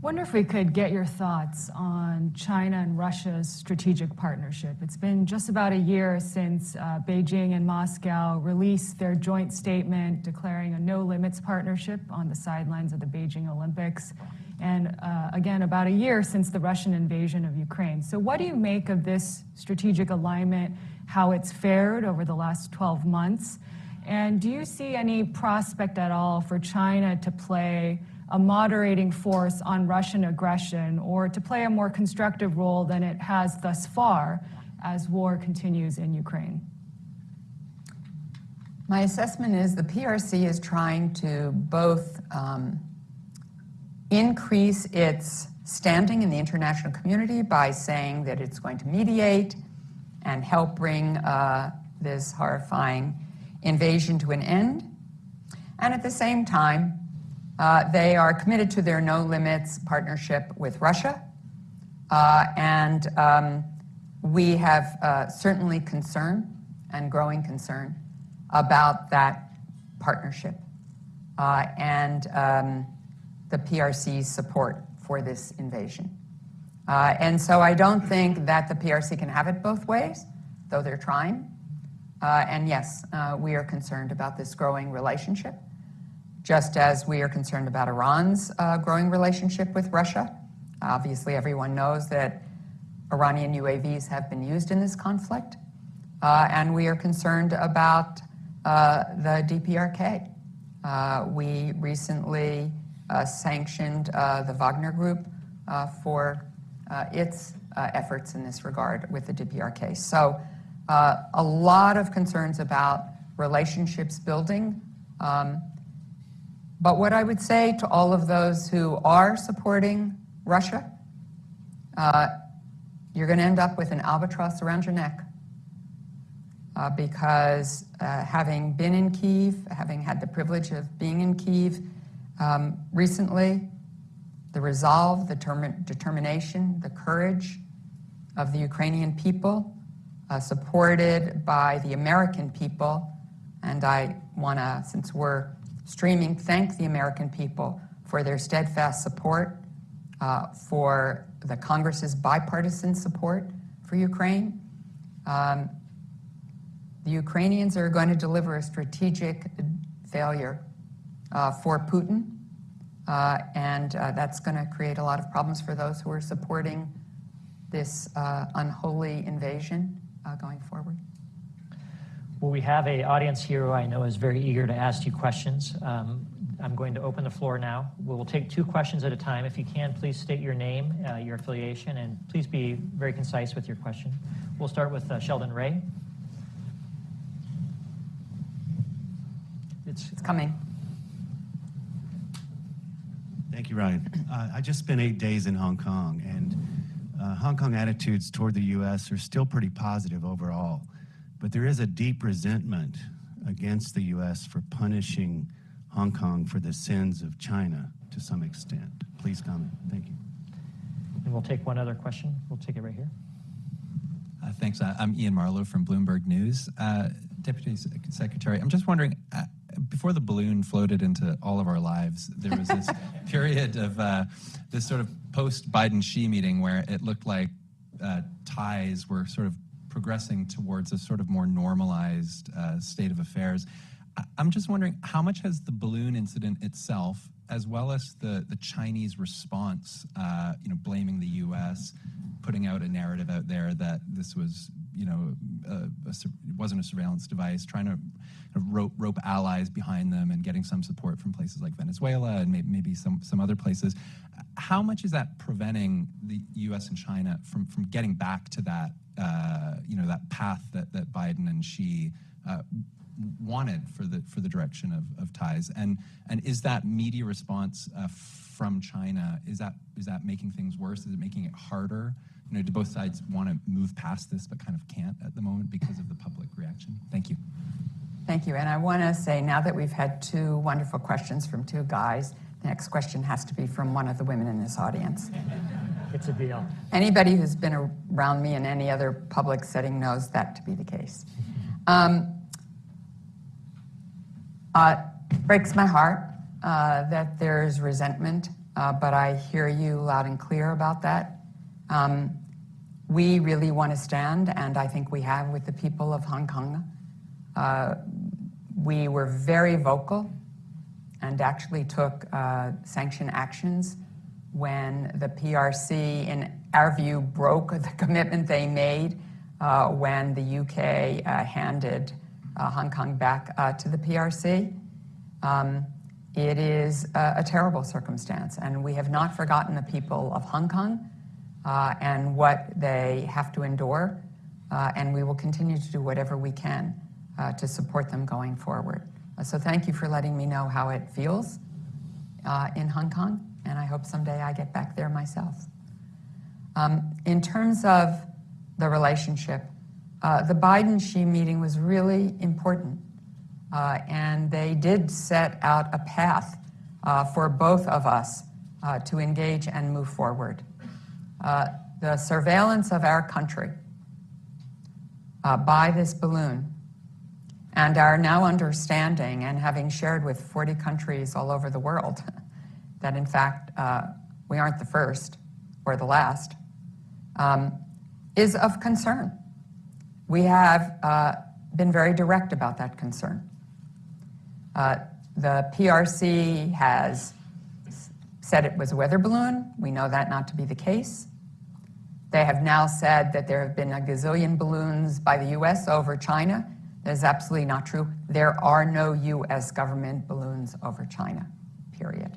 I wonder if we could get your thoughts on China and Russia's strategic partnership. It's been just about a year since Beijing and Moscow released their joint statement declaring a no-limits partnership on the sidelines of the Beijing Olympics. And again, about a year since the Russian invasion of Ukraine. So what do you make of this strategic alignment, how it's fared over the last 12 months? And do you see any prospect at all for China to play a moderating force on Russian aggression, or to play a more constructive role than it has thus far as war continues in Ukraine? My assessment is the PRC is trying to both increase its standing in the international community by saying that it's going to mediate and help bring this horrifying invasion to an end. And at the same time, they are committed to their no-limits partnership with Russia. And we have certainly concern and growing concern about that partnership and the PRC's support for this invasion. And so I don't think that the PRC can have it both ways, though they're trying. And yes, we are concerned about this growing relationship, just as we are concerned about Iran's growing relationship with Russia. Obviously, everyone knows that Iranian UAVs have been used in this conflict. And we are concerned about the DPRK. We recently sanctioned the Wagner Group for its efforts in this regard with the DPRK. So a lot of concerns about relationships building. But what I would say to all of those who are supporting Russia, you're going to end up with an albatross around your neck. Because having been in Kyiv, having had the privilege of being in Kyiv recently, the resolve, the determination, the courage of the Ukrainian people, supported by the American people, and I want to, since we're streaming, thank the American people for their steadfast support, for the Congress's bipartisan support for Ukraine. The Ukrainians are going to deliver a strategic failure for Putin, and that's going to create a lot of problems for those who are supporting this unholy invasion going forward. Well, we have an audience here who I know is very eager to ask you questions. I'm going to open the floor now. We'll take 2 questions at a time. If you can, please state your name, your affiliation, and please be very concise with your question. We'll start with Sheldon Ray. It's coming. Thank you, Ryan. I just spent 8 days in Hong Kong, and Hong Kong attitudes toward the U.S. are still pretty positive overall, but there is a deep resentment against the U.S. for punishing Hong Kong for the sins of China to some extent. Please comment. Thank you. And we'll take one other question. We'll take it right here. Thanks. I'm Ian Marlowe from Bloomberg News. Deputy Secretary, I'm just wondering, before the balloon floated into all of our lives, there was this period of this sort of post-Biden-Xi meeting where it looked like ties were sort of progressing towards a sort of more normalized state of affairs. I'm just wondering, how much has the balloon incident itself, as well as the Chinese response, blaming the U.S., putting out a narrative out there that this was, it wasn't a surveillance device, trying to rope allies behind them and getting some support from places like Venezuela and maybe some other places. How much is that preventing the U.S. and China from getting back to that, that path that Biden and Xi wanted for the direction of ties? And is that media response from China, is that making things worse? Is it making it harder? Do both sides want to move past this but kind of can't at the moment because of the public reaction? Thank you. Thank you. And I want to say, now that we've had two wonderful questions from two guys, the next question has to be from one of the women in this audience. It's a deal. Anybody who's been around me in any other public setting knows that to be the case. Breaks my heart that there's resentment, but I hear you loud and clear about that. We really want to stand, and I think we have, with the people of Hong Kong. We were very vocal and actually took sanction actions when the PRC, in our view, broke the commitment they made when the UK handed Hong Kong back to the PRC. It is a terrible circumstance, and we have not forgotten the people of Hong Kong and what they have to endure, and we will continue to do whatever we can to support them going forward. So thank you for letting me know how it feels in Hong Kong, and I hope someday I get back there myself. In terms of the relationship, the Biden-Xi meeting was really important, and they did set out a path for both of us to engage and move forward. The surveillance of our country by this balloon, and our now understanding, and having shared with 40 countries all over the world, that in fact we aren't the first or the last, is of concern. We have been very direct about that concern. The PRC has said it was a weather balloon. We know that not to be the case. They have now said that there have been a gazillion balloons by the U.S. over China. That is absolutely not true. There are no U.S. government balloons over China, period.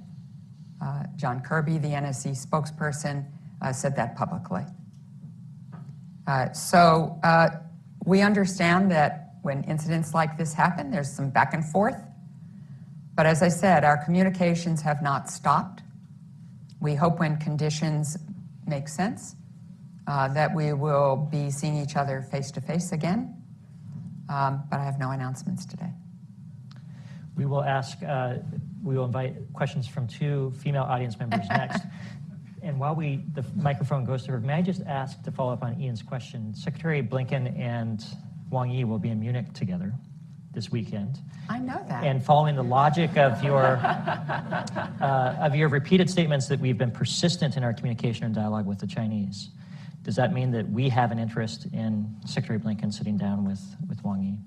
John Kirby, the NSC spokesperson, said that publicly. So we understand that when incidents like this happen, there's some back and forth. But as I said, our communications have not stopped. We hope when conditions make sense that we will be seeing each other face to face again. But I have no announcements today. We will invite questions from two female audience members next. And while the microphone goes to her, may I just ask to follow up on Ian's question? Secretary Blinken and Wang Yi will be in Munich together this weekend. I know that. And following the logic of your repeated statements that we've been persistent in our communication and dialogue with the Chinese, does that mean that we have an interest in Secretary Blinken sitting down with Wang Yi?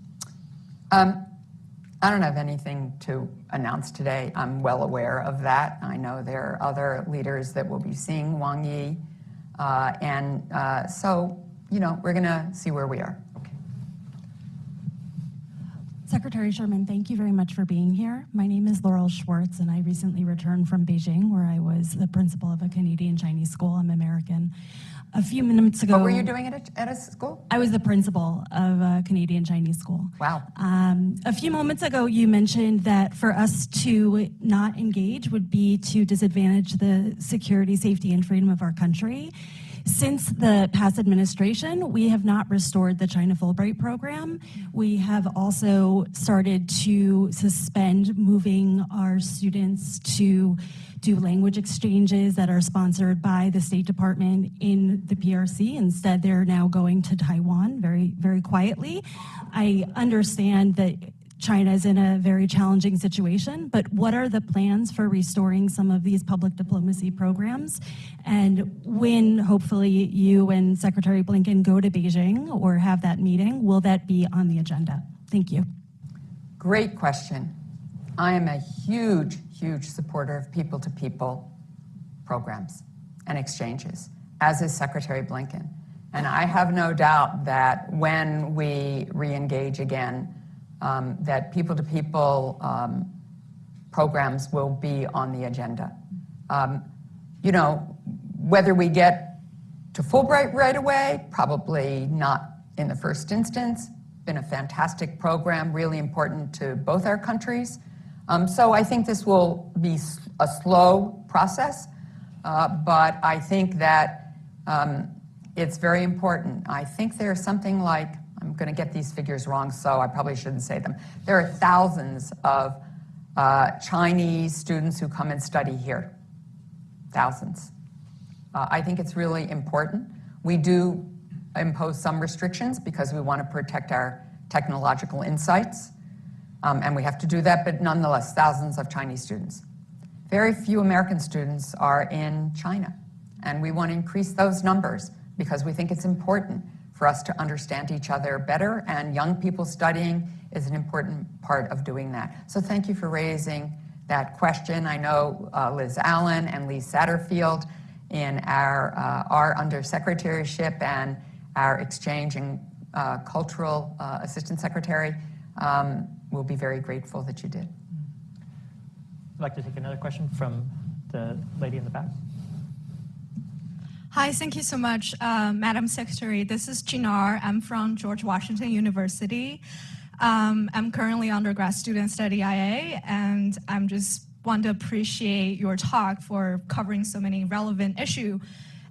I don't have anything to announce today. I'm well aware of that. I know there are other leaders that will be seeing Wang Yi. So, we're going to see where we are. Okay. Secretary Sherman, thank you very much for being here. My name is Laurel Schwartz, and I recently returned from Beijing, where I was the principal of a Canadian Chinese school. I'm American. A few minutes ago... What were you doing at a school? I was the principal of a Canadian Chinese school. Wow. A few moments ago, you mentioned that for us to not engage would be to disadvantage the security, safety, and freedom of our country. Since the past administration, we have not restored the China Fulbright program. We have also started to suspend moving our students to do language exchanges that are sponsored by the State Department in the PRC. Instead, they're now going to Taiwan very, very quietly. I understand that China is in a very challenging situation, but what are the plans for restoring some of these public diplomacy programs? And when, hopefully, you and Secretary Blinken go to Beijing or have that meeting, will that be on the agenda? Thank you. Great question. I am a huge, huge supporter of people-to-people programs and exchanges, as is Secretary Blinken. And I have no doubt that when we re-engage again, that people-to-people programs will be on the agenda. You know, whether we get to Fulbright right away, probably not in the first instance. Been a fantastic program, really important to both our countries. So I think this will be a slow process, but I think that it's very important. I think there's something like, I'm going to get these figures wrong, so I probably shouldn't say them. There are thousands of Chinese students who come and study here. Thousands. I think it's really important. We do impose some restrictions because we want to protect our technological insights, and we have to do that, but nonetheless, thousands of Chinese students. Very few American students are in China, and we want to increase those numbers because we think it's important for us to understand each other better, and young people studying is an important part of doing that. So thank you for raising that question. I know Liz Allen and Lee Satterfield in our undersecretaryship and our exchange and cultural assistant secretary will be very grateful that you did. I'd like to take another question from the lady in the back. Hi, thank you so much, Madam Secretary. This is Chinar. I'm from George Washington University. I'm currently undergrad student study IA, and I'm just want to appreciate your talk for covering so many relevant issues.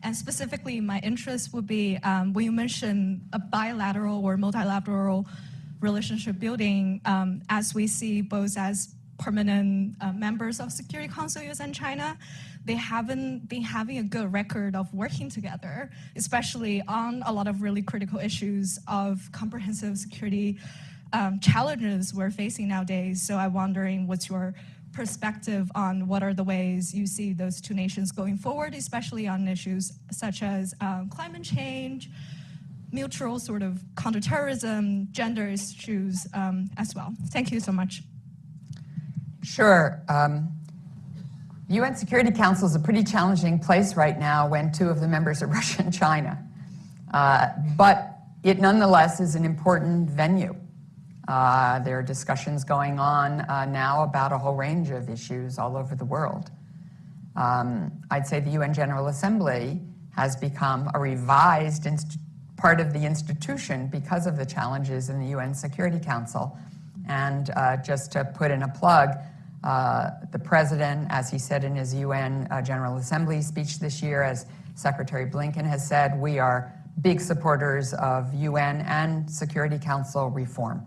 And specifically, my interest would be when you mentioned a bilateral or multilateral relationship building, as we see both as permanent members of Security Council US and China, they haven't been having a good record of working together, especially on a lot of really critical issues of comprehensive security challenges we're facing nowadays. So I'm wondering what's your perspective on what are the ways you see those two nations going forward, especially on issues such as climate change, mutual sort of counterterrorism, gender issues as well. Thank you so much. Sure. UN Security Council is a pretty challenging place right now when two of the members are Russia and China. But it nonetheless is an important venue. There are discussions going on now about a whole range of issues all over the world. I'd say the UN General Assembly has become a revised part of the institution because of the challenges in the UN Security Council. And just to put in a plug, the President, as he said in his UN General Assembly speech this year, as Secretary Blinken has said, we are big supporters of UN and Security Council reform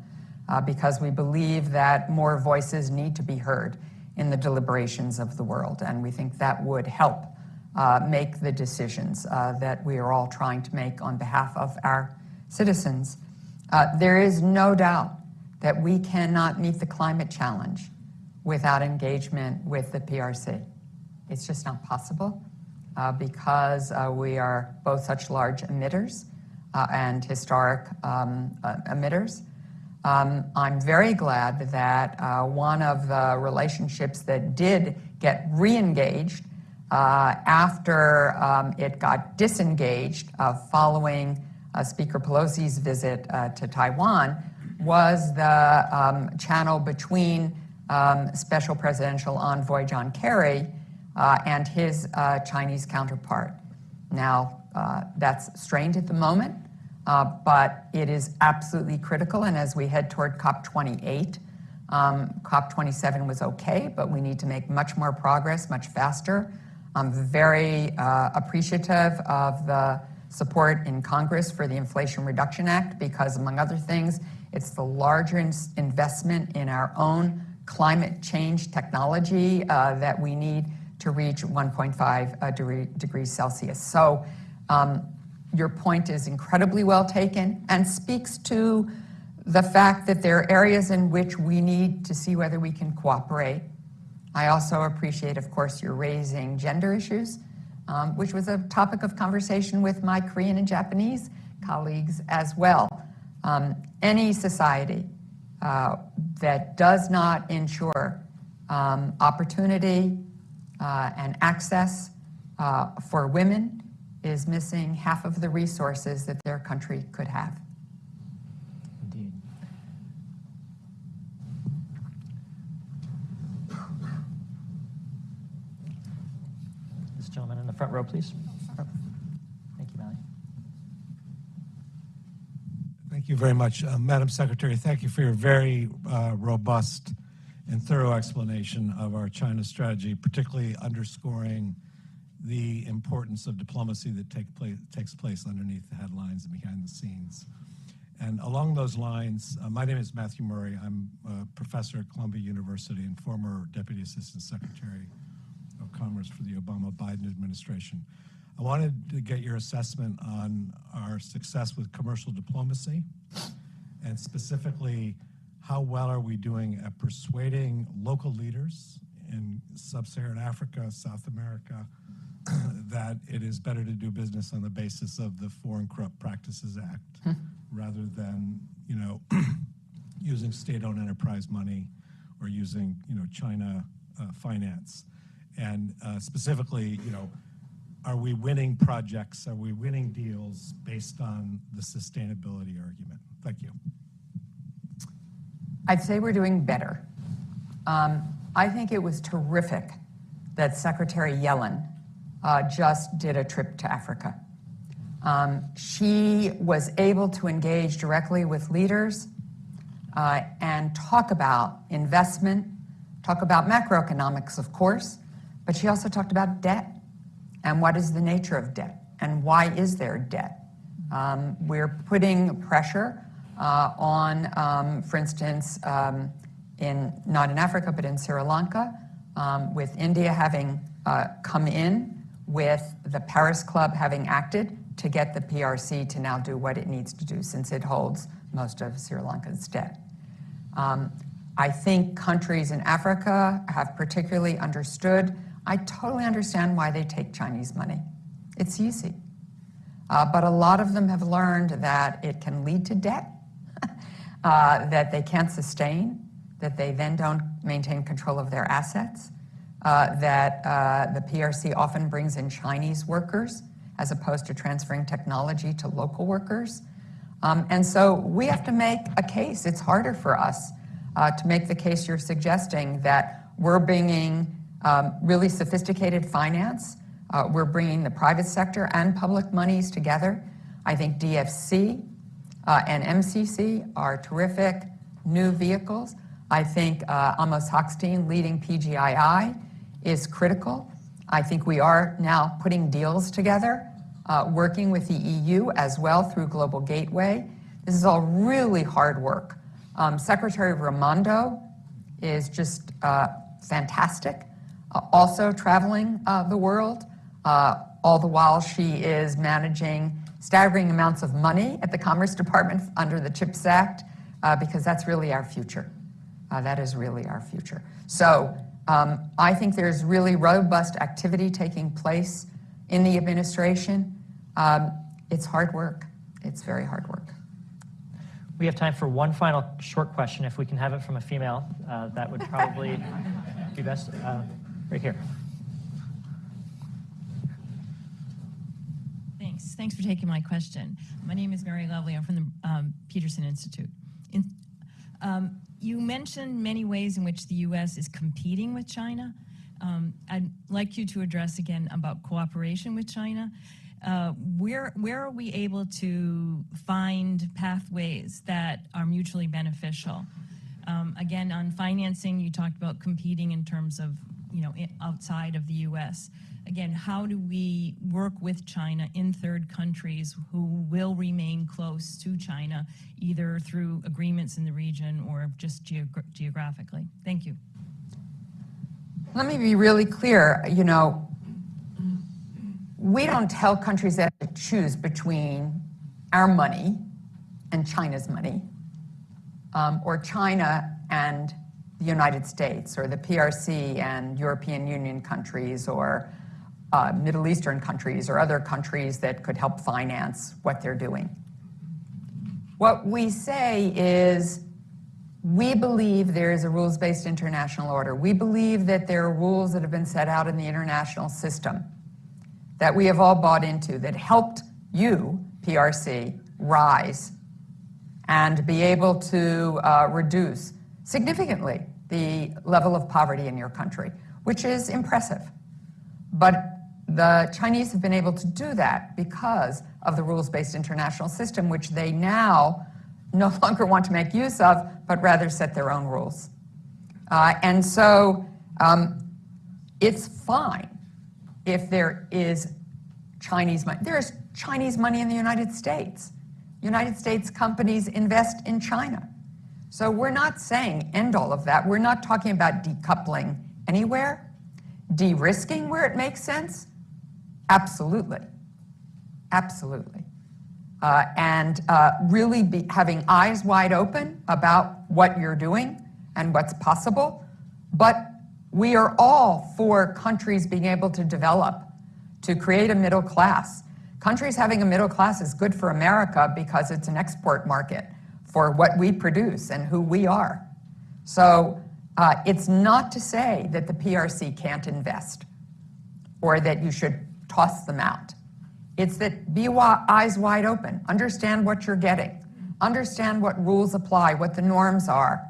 because we believe that more voices need to be heard in the deliberations of the world, and we think that would help make the decisions that we are all trying to make on behalf of our citizens. There is no doubt that we cannot meet the climate challenge without engagement with the PRC. It's just not possible because we are both such large emitters and historic emitters. I'm very glad that one of the relationships that did get re-engaged after it got disengaged following Speaker Pelosi's visit to Taiwan was the channel between Special Presidential Envoy John Kerry and his Chinese counterpart. Now, that's strained at the moment, but it is absolutely critical, and as we head toward COP28, COP27 was okay, but we need to make much more progress, much faster. I'm very appreciative of the support in Congress for the Inflation Reduction Act because, among other things, it's the larger investment in our own climate change technology that we need to reach 1.5 degrees Celsius. So your point is incredibly well taken and speaks to the fact that there are areas in which we need to see whether we can cooperate. I also appreciate, of course, you're raising gender issues, which was a topic of conversation with my Korean and Japanese colleagues as well. Any society that does not ensure opportunity and access for women is missing half of the resources that their country could have. Indeed. This gentleman in the front row, please. Thank you, Mallie. Thank you very much. Madam Secretary, thank you for your very robust and thorough explanation of our China strategy, particularly underscoring the importance of diplomacy that takes place underneath the headlines and behind the scenes. And along those lines, my name is Matthew Murray. I'm a professor at Columbia University and former Deputy Assistant Secretary of Commerce for the Obama-Biden administration. I wanted to get your assessment on our success with commercial diplomacy, and specifically, how well are we doing at persuading local leaders in sub-Saharan Africa, South America, that it is better to do business on the basis of the Foreign Corrupt Practices Act rather than, using state-owned enterprise money or using, China finance. And specifically, are we winning projects? Are we winning deals based on the sustainability argument? Thank you. I'd say we're doing better. I think it was terrific that Secretary Yellen just did a trip to Africa. She was able to engage directly with leaders and talk about investment, talk about macroeconomics, of course, but she also talked about debt and what is the nature of debt and why is there debt. We're putting pressure on, for instance, not in Africa, but in Sri Lanka, with India having come in, with the Paris Club having acted to get the PRC to now do what it needs to do since it holds most of Sri Lanka's debt. I think countries in Africa have particularly understood. I totally understand why they take Chinese money. It's easy. But a lot of them have learned that it can lead to debt, that they can't sustain, that they then don't maintain control of their assets, that the PRC often brings in Chinese workers as opposed to transferring technology to local workers. And so we have to make a case. It's harder for us to make the case you're suggesting, that we're bringing really sophisticated finance. We're bringing the private sector and public monies together. I think DFC and MCC are terrific new vehicles. I think Amos Hochstein leading PGII is critical. I think we are now putting deals together, working with the EU as well through Global Gateway. This is all really hard work. Secretary Raimondo is just fantastic, also traveling the world, all the while she is managing staggering amounts of money at the Commerce Department under the CHIPS Act, because that's really our future. That is really our future. So I think there's really robust activity taking place in the administration. It's hard work. It's very hard work. We have time for one final short question. If we can have it from a female, that would probably be best. Right here. Thanks for taking my question. My name is Mary Lovely. I'm from the Peterson Institute. You mentioned many ways in which the U.S. is competing with China. I'd like you to address again about cooperation with China. Where are we able to find pathways that are mutually beneficial? Again, on financing, you talked about competing in terms of, outside of the U.S. Again, how do we work with China in third countries who will remain close to China, either through agreements in the region or just geographically? Thank you. Let me be really clear. We don't tell countries that to choose between our money and China's money, or China and the United States, or the PRC and European Union countries, or Middle Eastern countries, or other countries that could help finance what they're doing. What we say is, we believe there is a rules-based international order. We believe that there are rules that have been set out in the international system that we have all bought into, that helped you, PRC, rise and be able to reduce significantly the level of poverty in your country, which is impressive. But the Chinese have been able to do that because of the rules-based international system, which they now no longer want to make use of, but rather set their own rules. And so it's fine if there is Chinese money. There is Chinese money in the United States. United States companies invest in China. So we're not saying end all of that. We're not talking about decoupling anywhere. De-risking where it makes sense? Absolutely. Absolutely. And really having eyes wide open about what you're doing and what's possible. But we are all for countries being able to develop, to create a middle class. Countries having a middle class is good for America because it's an export market for what we produce and who we are. So it's not to say that the PRC can't invest or that you should toss them out. It's that be eyes wide open, understand what you're getting, understand what rules apply, what the norms are.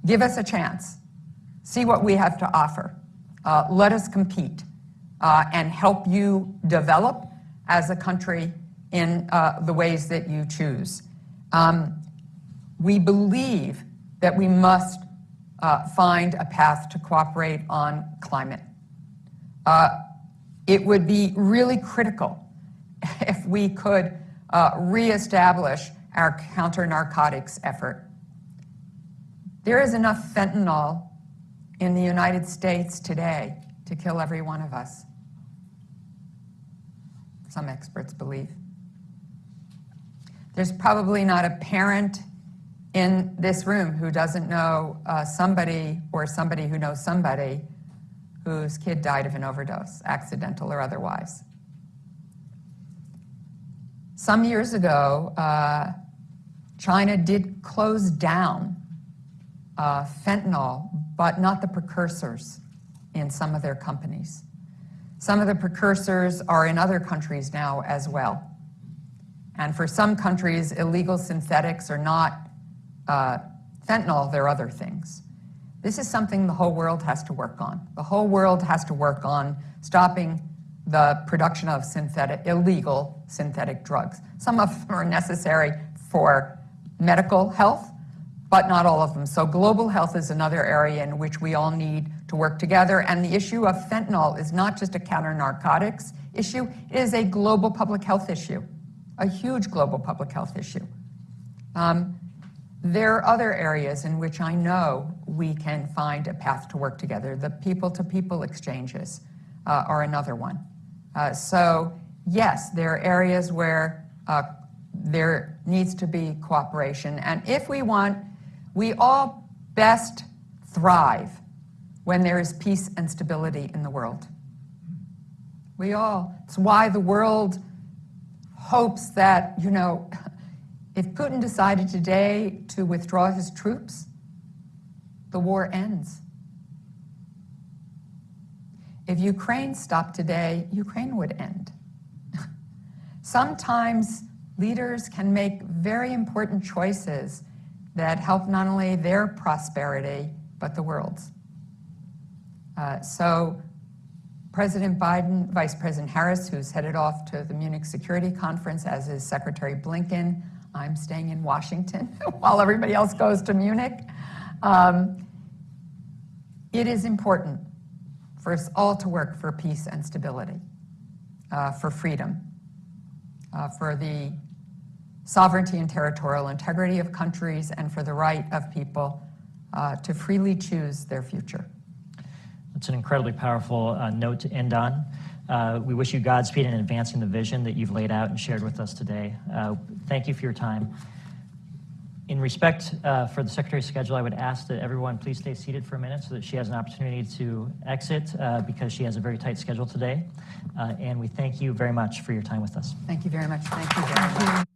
Give us a chance. See what we have to offer. Let us compete and help you develop as a country in the ways that you choose. We believe that we must find a path to cooperate on climate. It would be really critical if we could reestablish our counter-narcotics effort. There is enough fentanyl in the United States today to kill every one of us. Some experts believe. There's probably not a parent in this room who doesn't know somebody or somebody who knows somebody whose kid died of an overdose, accidental or otherwise. Some years ago, China did close down fentanyl, but not the precursors in some of their companies. Some of the precursors are in other countries now as well. And for some countries, illegal synthetics are not fentanyl, they're other things. This is something the whole world has to work on. The whole world has to work on stopping the production of illegal synthetic drugs. Some of them are necessary for medical health, but not all of them. So global health is another area in which we all need to work together. And the issue of fentanyl is not just a counter-narcotics issue, it is a global public health issue, a huge global public health issue. There are other areas in which I know we can find a path to work together. The people-to-people exchanges are another one. So yes, there are areas where there needs to be cooperation. And if we want, we all best thrive when there is peace and stability in the world. It's why the world hopes that, if Putin decided today to withdraw his troops, the war ends. If Ukraine stopped today, Ukraine would end. Sometimes leaders can make very important choices that help not only their prosperity, but the world's. So President Biden, Vice President Harris, who's headed off to the Munich Security Conference, as is Secretary Blinken. I'm staying in Washington while everybody else goes to Munich. It is important for us all to work for peace and stability, for freedom, for the sovereignty and territorial integrity of countries, and for the right of people to freely choose their future. That's an incredibly powerful note to end on. We wish you Godspeed in advancing the vision that you've laid out and shared with us today. Thank you for your time. In respect for the Secretary's schedule, I would ask that everyone please stay seated for a minute so that she has an opportunity to exit because she has a very tight schedule today. And we thank you very much for your time with us. Thank you very much. Thank you very much.